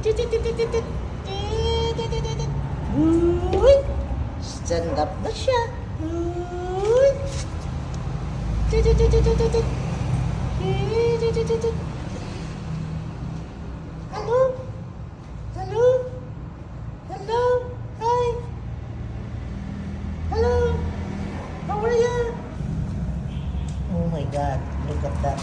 Uy! Stand up na siya. Uy! Hello? Hello? Hello? Hi! Hello? How are you? Oh my God, look at that.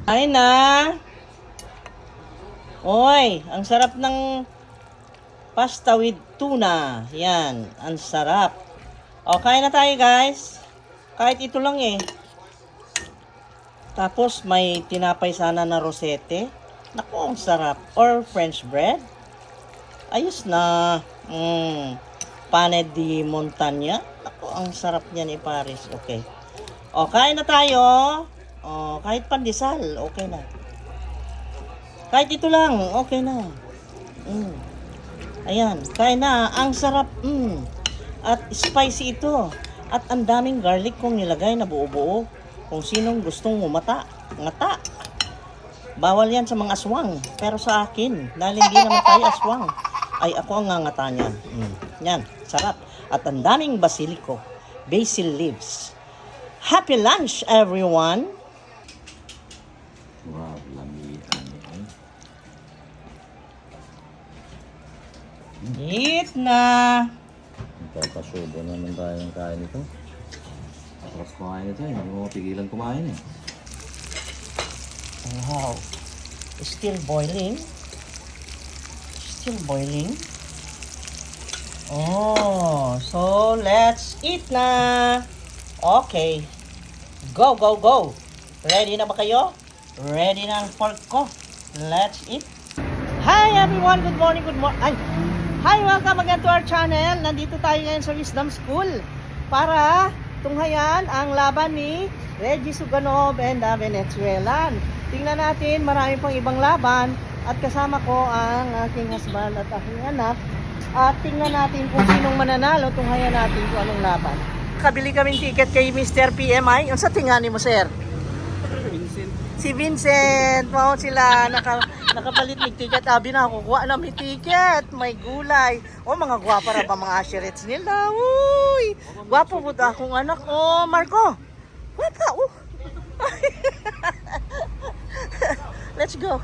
Ay na. Oy, ang sarap ng pasta with tuna. Yan, ang sarap. O, kain na tayo guys. Kahit ito lang eh. Tapos may tinapay sana na rosete. Naku, ang sarap. Or French bread. Ayos na. Pane di montaña. Naku, ang sarap niyan ni Paris. Okay. O, kain na tayo. Oh, kahit pandesal, okay na. Kahit ito lang, okay na. Ayan, kain na. Ang sarap. At spicy ito. At ang daming garlic kong nilagay na buo-buo. Kung sinong gustong umata, ngata. Bawal yan sa mga aswang. Pero sa akin, dahil hindi naman tayo aswang, ay ako ang ngangata niyan. Yan, sarap. At ang daming basilico, basil leaves. Happy lunch, everyone! Wow, lamihan yan. Eat na! Magpapasubo naman tayo ng kain ito. Tapos kumain ito, hindi mo mapigilan kumain eh. Wow! Still boiling. Still boiling. Oh, so let's eat na! Okay. Go, go, go! Ready na ba kayo? Ready na ang pork ko. Let's eat. Hi everyone! Good morning, good morning. Hi! Welcome again to our channel. Nandito tayo ngayon sa Wisdom School para tunghayan ang laban ni Reggie Suganov and the Venezuelan. Tingnan natin, marami pang ibang laban at kasama ko ang aking husband at aking anak. At tingnan natin kung sinong mananalo, tunghayan natin kung anong laban. Kabili kaming ticket kay Mr. PMI. Yung sa tingani mo, sir? Si Vincent, wow sila, nakapalit ng ticket. Abi na, kukuha na may ticket, may gulay. O, mga gwapa ra ba mga asherets nila? Uy, gwapo po akong anak. O, Marco, gwapa, Let's go.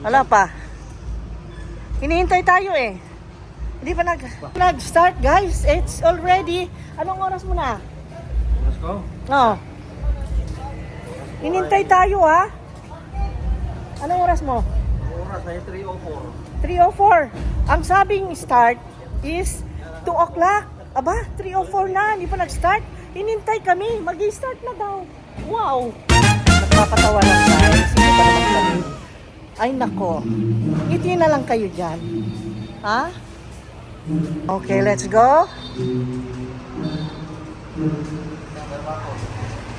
Wala pa. Hinihintay tayo eh. Hindi pa nag-start guys. It's already, anong oras mo na? Let's go. Oo. Hinintay tayo ha. Anong oras mo? Oras ay 3:04. 3:04. Ang sabing start is 2 o'clock. Aba, 3:04 na. Hindi pa nag-start. Hinintay kami. Mag-start na daw. Wow. Nagpapatawa lang guys. Hindi pa naman kami. Ay nako. Ngiti na lang kayo dyan. Ha? Okay, let's go.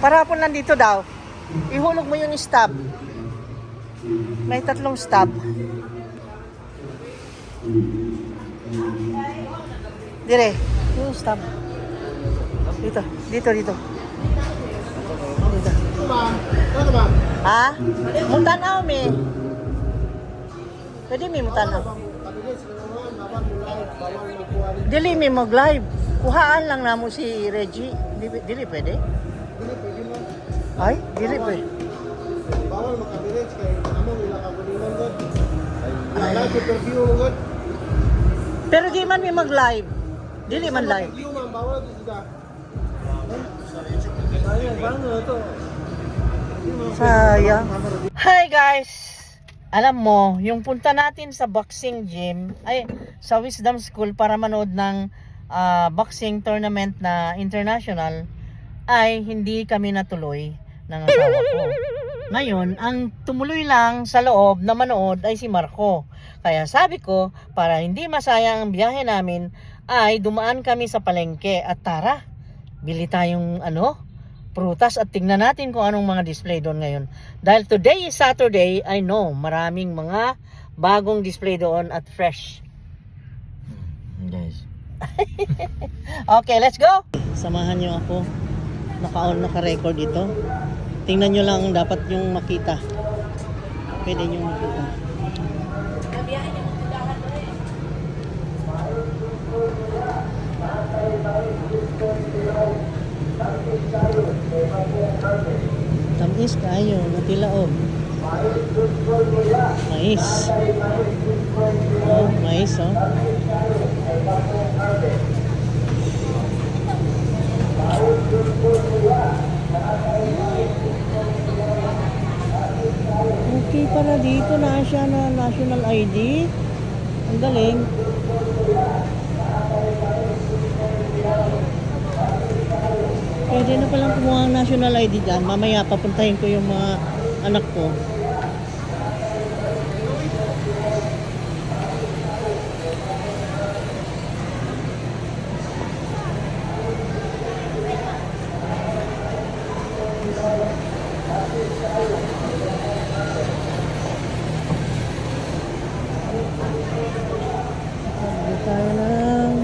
Parapon lang dito daw. Ihulog mo yung stub. May 3 stub. Dire. Oh, stop. Dito. Dito. Dito. Ha? Mutanaw mi. Pwede mi mutanaw. Dili mi mag-live. Kuhaan lang namo si Reggie. Dili pwede? Ay, dili pwede. Bawal makadirect kay amo nila kabulinan gud. Live interview mo gud. Pero di man mi mag-live. Dili man live. Interview man bawal gud sila. Sayang bang to. Sayang. Hi guys! Alam mo, yung punta natin sa boxing gym, ay sa Wisdom School para manood ng boxing tournament na international, ay hindi kami natuloy ng asawa ko. Ngayon, ang tumuloy lang sa loob na manood ay si Marco. Kaya sabi ko, para hindi masayang ang biyahe namin, ay dumaan kami sa palengke at tara, bili tayong prutas at tingnan natin kung anong mga display doon ngayon. Dahil today is Saturday, I know maraming mga bagong display doon at fresh. Guys. Okay, let's go! Samahan nyo ako. Naka-record ito. Tingnan nyo lang dapat yung makita. Pwede nyo makita. Tamis kayo, natilaog. Mais. Oh, mais oh. Okay pala dito na siya na national ID. Ang galing. Pwede na palang kumuha ang national ID dyan. Mamaya papuntahin ko yung mga anak ko. Hindi tayo lang.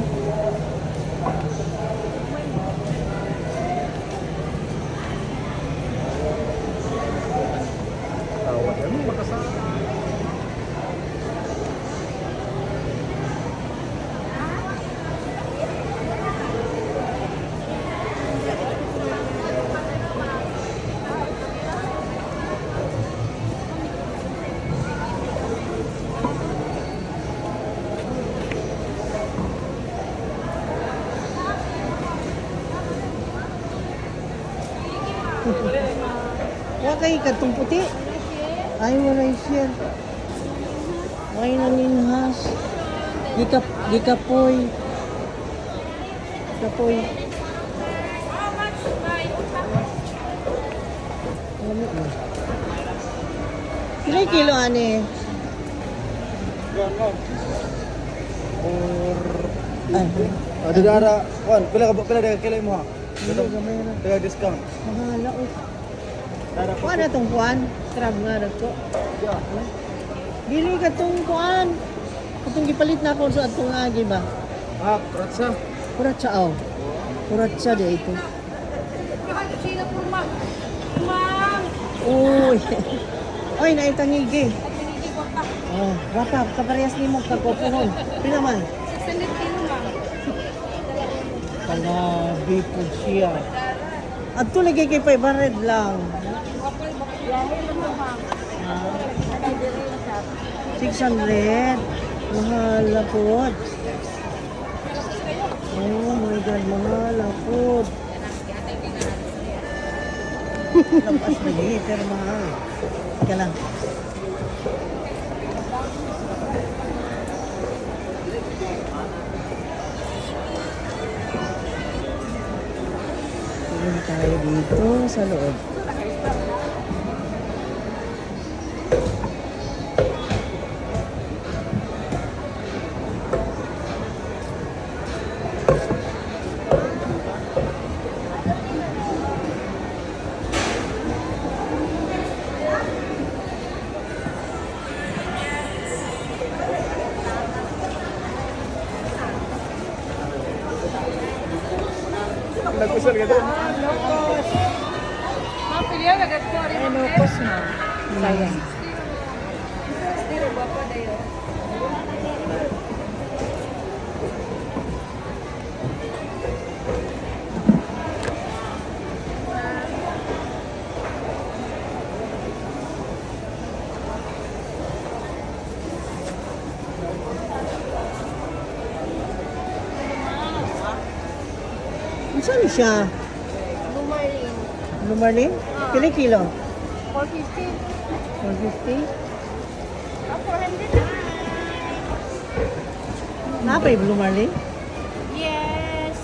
Tawag yan makasama. Huwag kayo katong puti. Ay, wala siya. Ay, naninhas. Gikapoy. Gikapoy. Lamit mo. Kilo kilo ane. Ada dara, wan, pila dah kilo mo ha. Dili gamay ra. Kaya discount. Mahala o. Dara Kuha na tong kuan. Crab nga na to. Dili ka tong kuan. Katong gipalit na ako sa atong agi ba? Ah, kratsa. Kuratsa aw. Kuratsa di ito. Uy. Oy, naitangigi. Oh, rata, kaparehas ni mo kagopuhon. Pila man? 600 kilo, ma'am. Kalabi po siya. At ito lagi kay 500 lang. Biyahe lang mo, ma'am. 600. Mahal na po. Oh my God, mahal na po. Labas lagi, pero mahal. Teka lang. Tingin tayo dito sa loob. nagkusal ka doon. Ma'am, pilihan agad ko. Ano, kos na. Sayang. Pero guwapo dayo. Saan siya? Lumarin. Lumarlin? Pili kilo? 450. 450? Ah, 400. Napay Blue Marlin? Yes.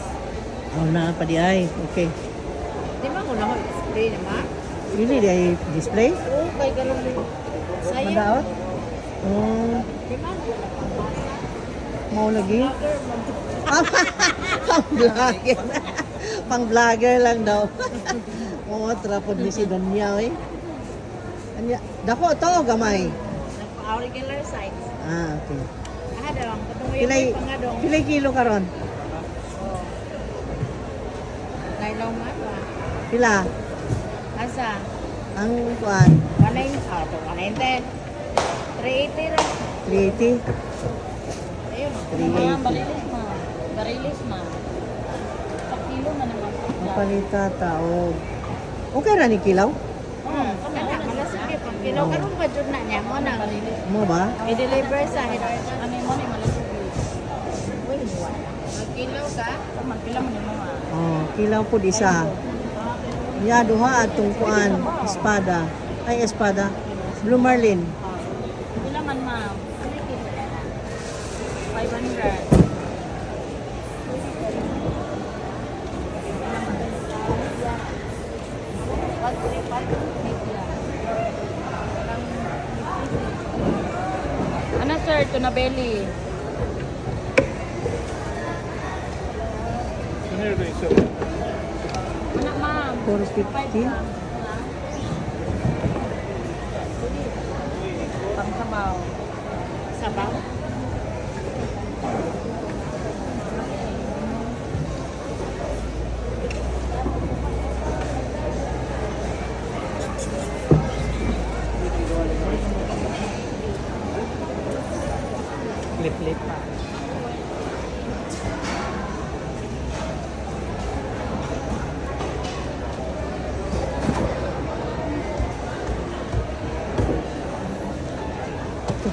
Oh, na pa di ay. Okay. Di ba ko na mag-spray naman? Really, di ay display? Oo, kay ganun mo. Sayang. Madaot? Oh, Di ba? mau lagi. Pang vlogger. Pang vlogger lang daw. Oo, trapod ni si Danya, eh. Anya, dako to, gamay. Regular size. Ah, okay. Ah, dong. Katong yung Pilay, may pangadong. pilay kilo karon? Oh. Nailaw nga ba? Pila? Asa? Ang kuan? 190. 380 ra. 380? Ayun. 380. Barilis ma. Barilis ma. Sa kilo na naman. Mapalita tao. Okay ra ni kilaw? Kana malasig pag kilo karon pa jud na niya mo na. Mo ba? I-deliver sa head. Ano mo ni malasig. Uy, magkilaw ka? Magkilaw mo ni mo ma. Oh, kilaw po isa. Ya duha atong kuan, espada. Ay espada. Blue Marlin. Bilangan ma'am. 500. Ano sir, ito na belly. Ano yun isa? Anak ma'am. 450. Pang sabaw. Sabaw? Lip-lip pa.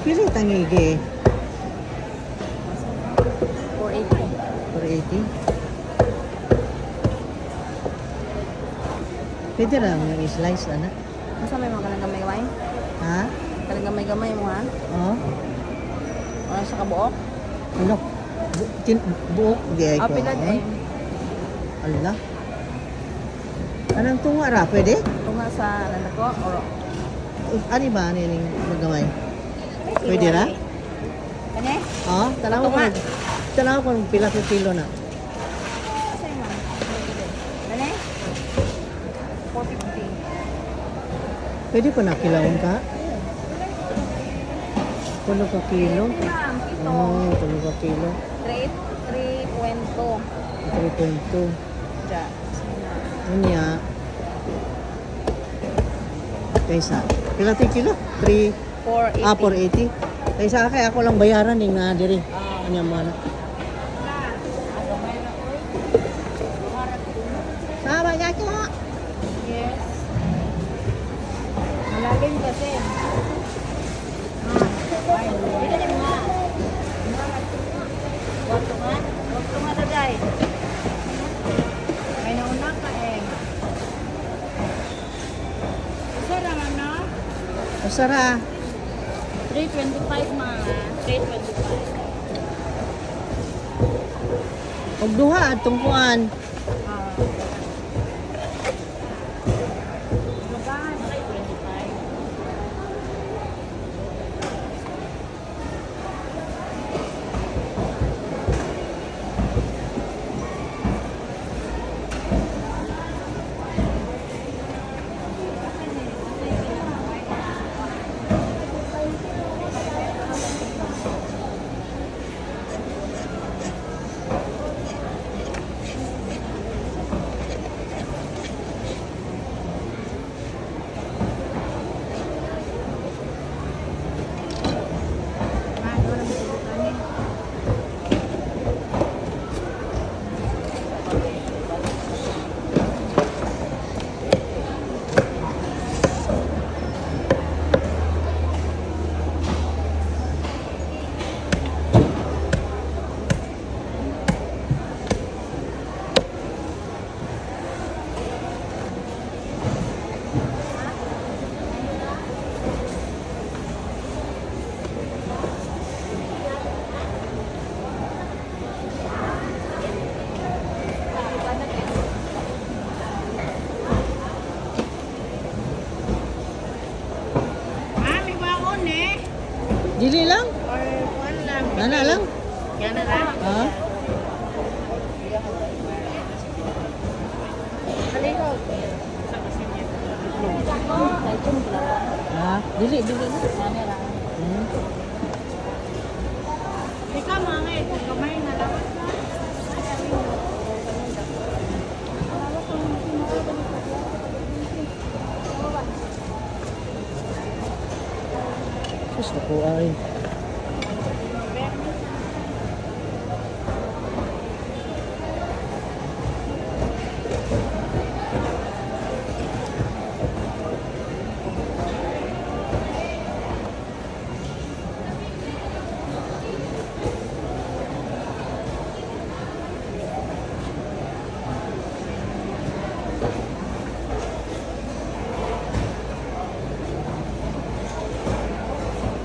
Pili tangigi. 480. 480. Pwede lang yung slice, anak. Masa may mga kanang gamay-gamay? Ha? Kanang gamay-gamay mo ha? Oh? Wala sa kabuok? Ano? Buok di ay Ah, ko. pila din. Allah. Anong tunga ra? Pwede? Ito nga sa ano ko? Oro. Ani ba? Ano yung magaway? Pwede ra? Kanya? Oh, tanaw ko. Tunga. Tanaw ko kung pila ko kilo na. Asa yung ma'am? Kanya? 450. Pwede ko na kilawin ka? Puno ka kilo? Ma'am, ito. Oh, puno ka kilo. 3.2. 3.2. Diyan. Unya. Kaysa. Pila ti kilo? 3. 480. Ah, 480. Kaysa kay ako lang bayaran ning na diri. Anya mo na. Sama niya ko. Yes. Malalim kasi. Ay, hindi na nga. Waktu nga daday. May nauna ka eh. Isa naman na. Usara. 325 mga. 325. Og duha atong kuan. Magkano? 325. Dili lang. Or kuan lang. Nana lang. Yan na lang. Ha? Halikaw. Ha? Dili na. Yan na lang. Hmm. Ikaw mga kung kamay na lang. Sus, ako ay.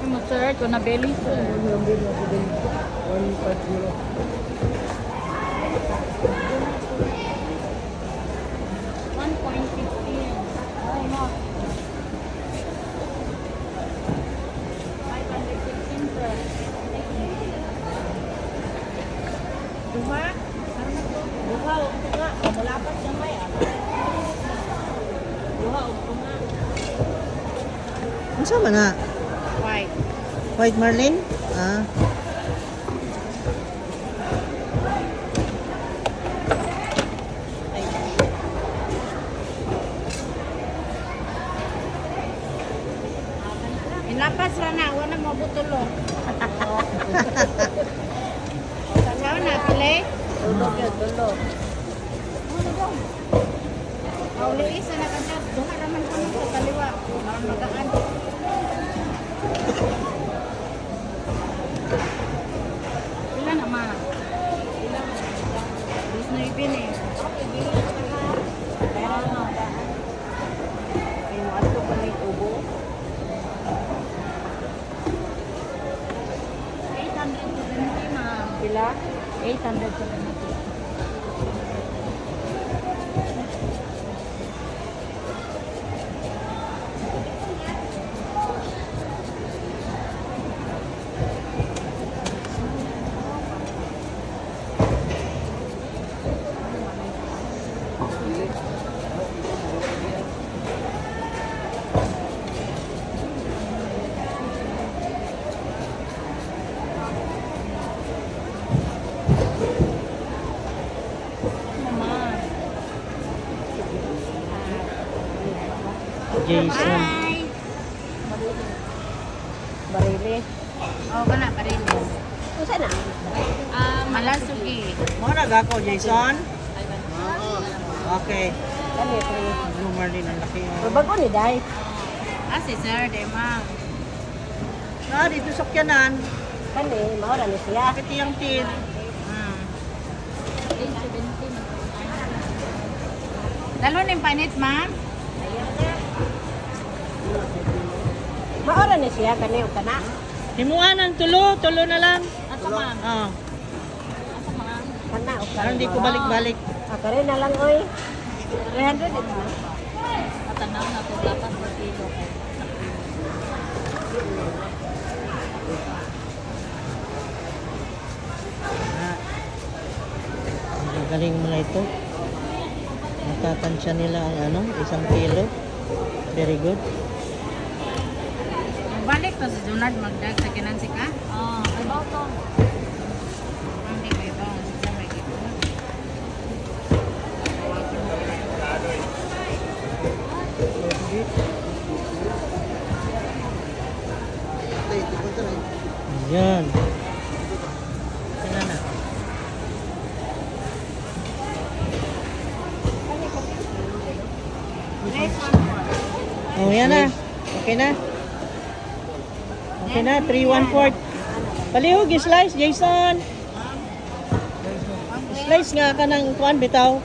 Yung sir, ko na belly sir. 1.15. Ay, no. 516 sir. Duha? Duha, o nga. Malapat siya may Duha, o nga. Ano sa na? White. White Marlin? Ah. Inapas ra na, wala mo butulo. Saan na, pili? Tulog yun, tulog. Uli isa na kanya, duha naman ko sa kaliwa. Parang magaan. Pila naman? Pila naman? 19 eh. Okay, bili na ka. Kaya ano, daan. Ay, mo ato pa may tubo. 870 ma'am. Pila? 870. Naman. Jason. Hi! Barili. Oo, kana, barili. Kung saan na? Malasugi. Mo na ako, Jason? Okay. Kani, Blue Marlin, ang laki. Oh. bago ni Day. Si Sir, de ma'am. Ah, dito sa kyanan. Kani, maura ni siya. Bakit yung tin? Dalo ni panit, ma'am? Maura ni siya, kani o kana? Himuan ng tulo. Tulo na lang. Ato, ma'am. Oh. Ato, ma'am. Kana o Parang hindi ko balik-balik. Kare na lang, oy. 300 din na. Matanaw na ito, dapat per kilo. Ah. Ang galing mo na ito. Natatansya nila ang ano, 1 kilo. Very good. Balik to si Junard magdag sa kinansi ka? Oo, ay baw to. Hindi ko ibaw. Sa may ito. Yan. Sila na. Oh, yan na. Okay na. Okay na, 3/4. Palihog, slice, Jason. Slice nga ka ng kuan, bitaw.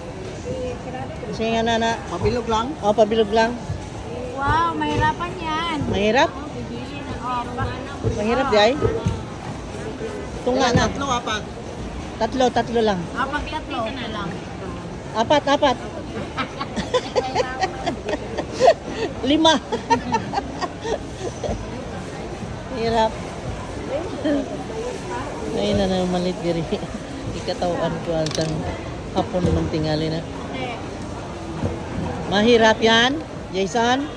Kasi nga na. Mabilog lang. Oh, pabilog lang. Wow, mahirapan yan. Mahirap? Oh, Mahirap, di ay? Tunga na. Tatlo, apat. Tatlo lang. pag tatlo ka na lang. Apat. 5. Hirap. Ay na na malit diri. Ikatawan ko altang hapon ng tingali na. Mahirap yan, Jason?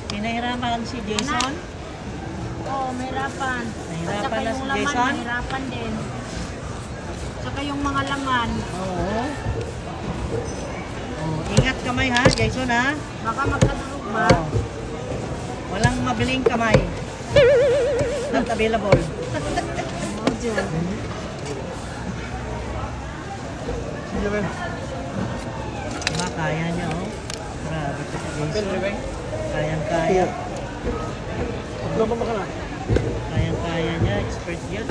Pinahirapan si Jason? Oo, mahirapan. Mahirapan At saka na yung si laman, Jason? mahirapan din. Saka yung mga laman, Oo. Oh, ingat kamay ha, Jason ha? baka magkadurog ba? Oo. Walang mabiling kamay. Not available. Oo, Diyan. Diba, kaya niya oh. Grabe ka si Jason. Kayang-kaya. Kayang-kaya niya, expert yun.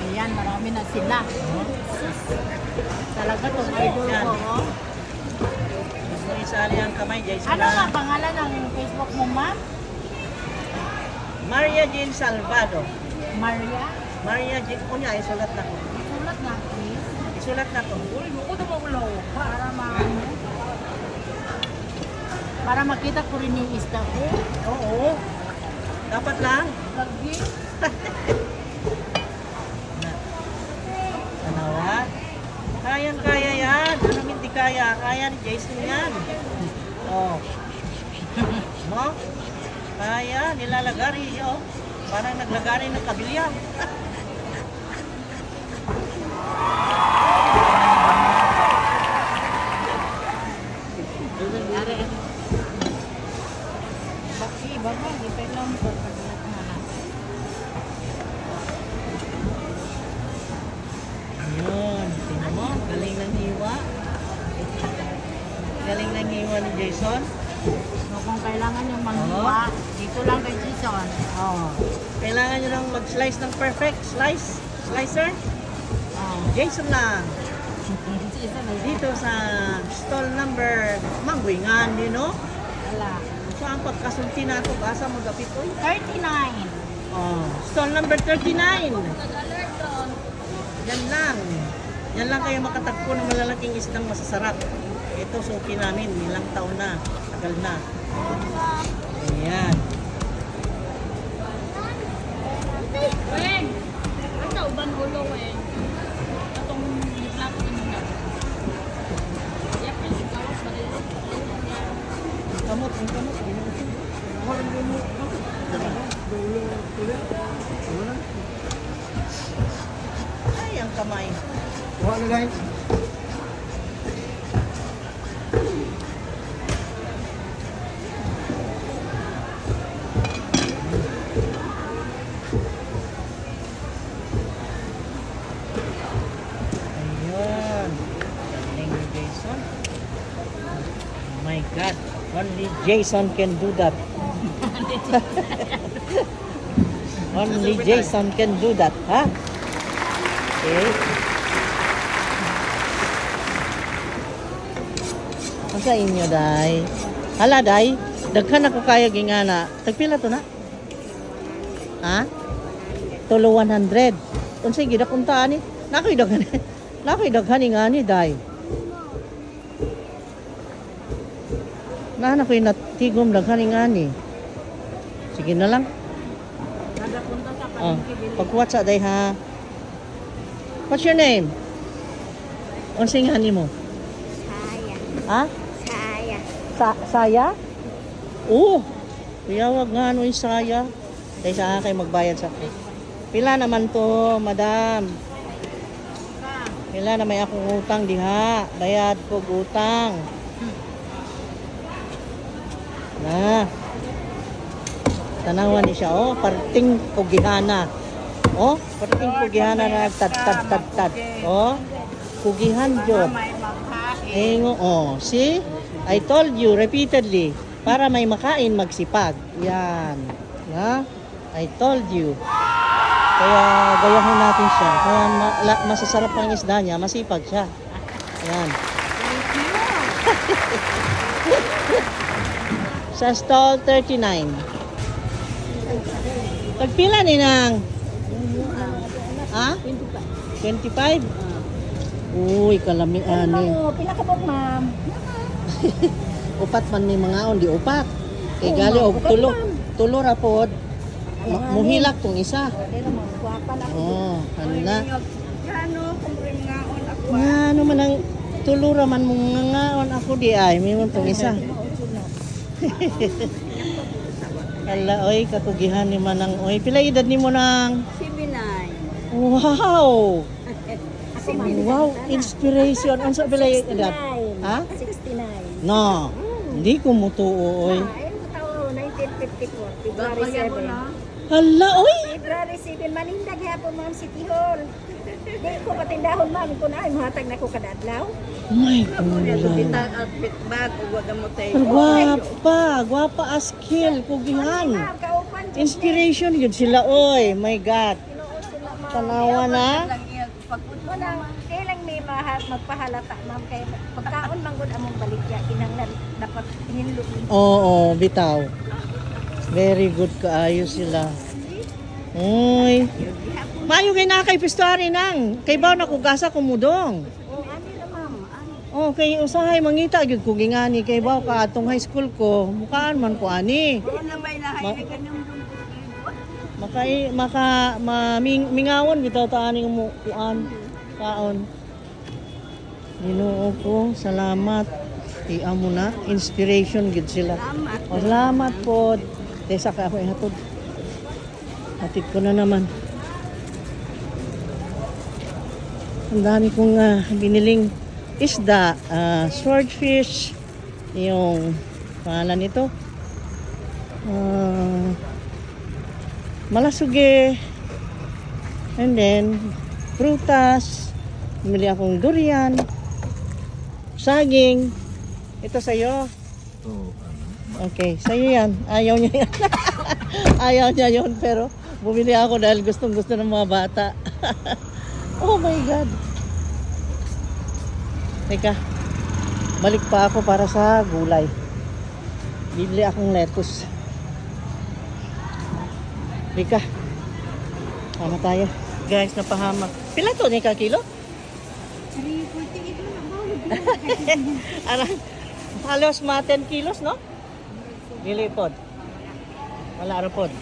Ayan, marami na sila. Oh. Talaga to, idol Yan. ko. Oh. Gusto isali ang kamay, Jason Ano nga ha? pangalan ng Facebook mo, ma'am? Maria Jean Salvado. Maria? Maria Jean, kunya, isulat na ko. Sulat na, please. Isulat na ko. Uy, ako na maulaw. Para makita ko rin yung isda ko. Oo. Dapat lang. Lagi. Tanawa. Kayang-kaya yan. Ano hindi kaya? Kaya ni Jason yan. Oh. No? Kaya, nilalagari. Oh. Parang naglagari ng kabilya. Ari. Baki, baba. Di pa lang po. Ayun. Tingnan mo. Galing ng hiwa. Galing ng hiwa ni Jason. So, kung kailangan yung manghiwa, dito lang kay Jason. Oh. Kailangan nyo lang mag-slice ng perfect slice. Slicer. Oh. Jason lang. Jason na yun. Dito sa stall number Mangwingan, you know? Wala. So ang pagkasulti na ito, asa mo dapit oy? 39. Oh, stall number 39. Yan lang. Yan lang kayo makatagpo ng malalaking isdang masasarap. Ito suki namin, ilang taon na, tagal na. Ayan. Weng! Asa uban ulo, Weng? Atong liplap mo na. Yap, yung kawas ba rin? Kamot, ang kamot. Ay, ang kamay. Kuha na guys. Ayun. Galing ni Jason. Oh my God. Only Jason can do that. Only Jason can do that, ha? Okay. Ang sa inyo, Day? Hala, Day? Daghan ako kaya gingana. Tagpila to na? Ha? Tulo 100. Unsay gida kuntaan ni? Nakoy daghan. Nakoy daghan ni nga ni, Day. Na ko'y natigom daghan ni nga ni. Sige na lang. Nagapunta sa Oh, palengke bili. pagkuwat sa Day, ha? What's your name? Unsay nga ni mo? Saya. Ha? Saya. Saya? Oo. Iyawag nga ano yung saya. Kaya sa akin magbayad sa akin. Pila naman to, madam? Pila na may akong utang diha. Bayad ko utang. Na. Tanawan ni siya, oh. Parting pugihana. Oh, parting pugihana na nagtad-tad-tad-tad. Oh, pugihan jod. May magkain. Engo, oh, see? I told you repeatedly, para may makain magsipag. Yan. Ha? I told you. Kaya gayahin natin siya. Kaya masasarap ang isda niya, masipag siya. Yan. Sa stall 39. Tagpila ni nang? Ha? 25? Uy, kalami ani. Pila ka po, ma'am? Upat man may mga on, di upat. Kay gali og tulo. tulo ra pod. Muhilak tong isa. Pero magwapa na ako. Oh, ana. Ano, kung ngaon ako. Nga naman ang tulo ra man mong ngaon ako di ay, may man tong isa. Hala, oy, katugihan ni manang oy. Pila edad ni mo nang? 79. Wow! Wow, inspiration. Unsa pila edad? Ha? 69. No. Hindi ko mutuo oy. Ayun ko tao, 1954. February 7. Hala, oy. February 7. Manindag hapon, ma'am, City Hall. Di ko patindahon, ma'am. Kung ay, mahatag na ko kadadlaw. Oh my God. outfit bag, uwag mo tayo. Gwapa, gwapa as kill, kugihan. Ma'am, kaupan. Inspiration yun sila oy. My God. Tanawa na. Wala, kailang may magpahalata, ma'am. Kaya pagkaon manggod among balikya, kinanglan dapat hinluin. Oo, bitaw. Very good kaayo sila. Uy. Mayo kay na kay pistuari nang. Kay baw na kugasa kumudong. O, ani na, ma'am. Ani. Oh, kay usahay mangita gyud ko gingani kay baw ka atong high school ko. Mukaan man ko ani. Wala may lahay, kanyang Mingawon bitaw ta ani mo kuan kaon. Ginoo ko, salamat. Amo na inspiration gid sila. Salamat. O, salamat po. Tesa ka ako ihatod. Hatid ko na naman. Ang dami kong biniling isda, swordfish, yung pangalan nito. Malasuge. And then, prutas. Bumili akong durian. Saging. Ito sa'yo. Okay, sa'yo yan. Ayaw niya yan. Ayaw niya yun, pero bumili ako dahil gustong-gusto ng mga bata. Oh my God. Teka, balik pa ako para sa gulay. Bibili akong lettuce. Teka, tama tayo. Guys, napahamak. Pila to ni ka kilo? 348 mo na Arang, halos mga 10 kilos, no? Dili pod. Wala ra pod.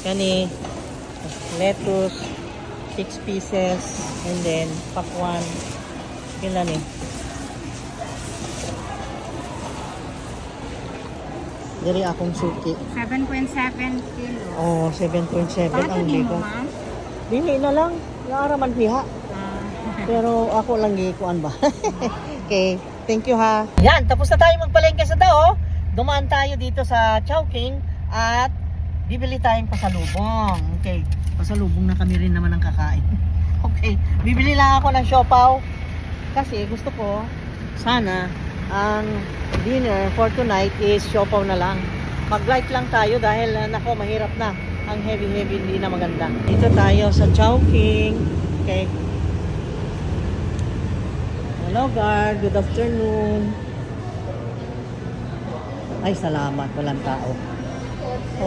Kani lettuce 6 pieces and then pakwan. Kila ni? Diri akong suki. 7.7 kilo. Oh, 7.7 ang biko. ma'am? Dili na lang. Yaara man piha. Pero ako lang gikuan ba? Okay, thank you ha. Yan, tapos na tayo magpalengke sa Dao. Dumaan tayo dito sa Chowking at bibili tayong pasalubong. Okay, pasalubong na kami rin naman ang kakain. Okay, bibili lang ako ng siopaw kasi gusto ko sana ang dinner for tonight is siopaw na lang. Mag-light lang tayo dahil nako mahirap na. Ang heavy hindi na maganda. Dito tayo sa Chowking. Okay. Hello guard, good afternoon. Ay salamat, walang tao.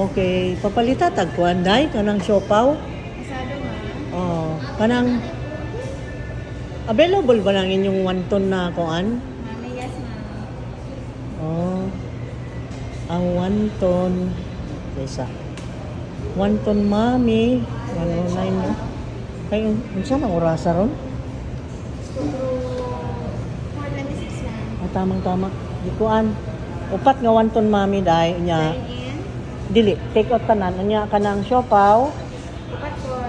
Okay, papalita tagkuan day kanang siopaw. Isado, ma'am. Oh, kanang available ba lang inyong wonton na kuan? Mami, yes, ma'am. Oh. Ang wonton isa. Wonton mami, 109 no. Kay unsa nang orasa ron? 426, ma'am. Tamang-tama. Di kuan. Upat nga wonton mami day nya. In. Dili, take out tanan nya kanang siopaw. Upat po.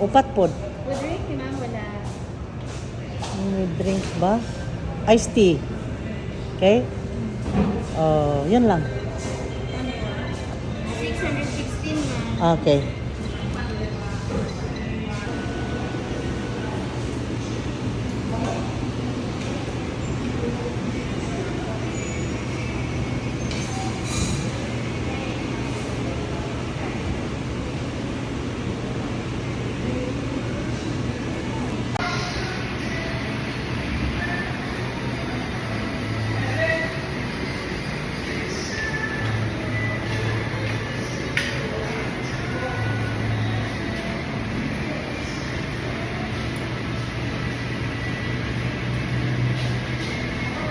Upat pod. With drink, ma'am, wala. May drinks ba? Iced tea. Okay? Yan lang. 616, ma'am. Okay.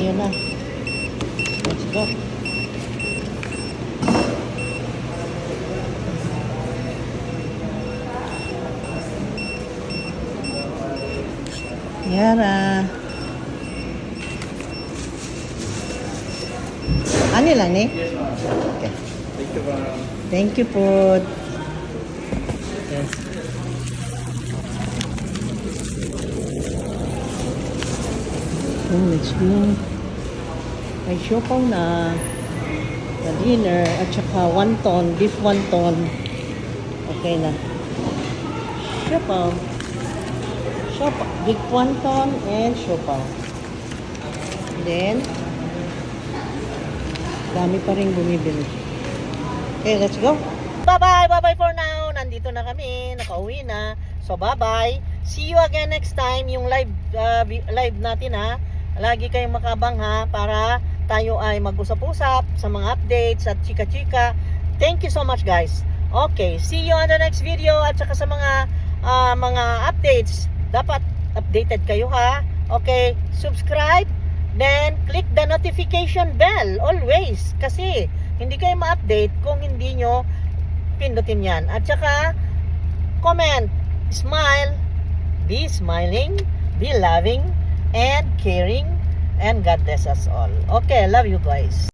Ayan na. Let's go. Yara. Ano lang eh? Okay. Thank you po. Yes. So, let's go. May siopaw na dinner at saka wonton, beef wonton. Okay na. Siopaw. Siopaw. Big wonton and siopaw. Then, dami pa rin bumibili. Okay, let's go. Bye-bye! Bye-bye for now. Nandito na kami. Nakauwi na. So, bye-bye. See you again next time. Yung live natin ha. Lagi kayong makabang ha. Para tayo ay mag-usap-usap sa mga updates at chika-chika. Thank you so much guys. Okay, see you on the next video. At saka sa mga updates. Dapat updated kayo ha. Okay, subscribe. Then, click the notification bell always. Kasi, hindi kayo ma-update kung hindi nyo pindutin yan. At saka, comment, smile, be smiling, be loving, and caring, and God bless us all. Okay, love you guys.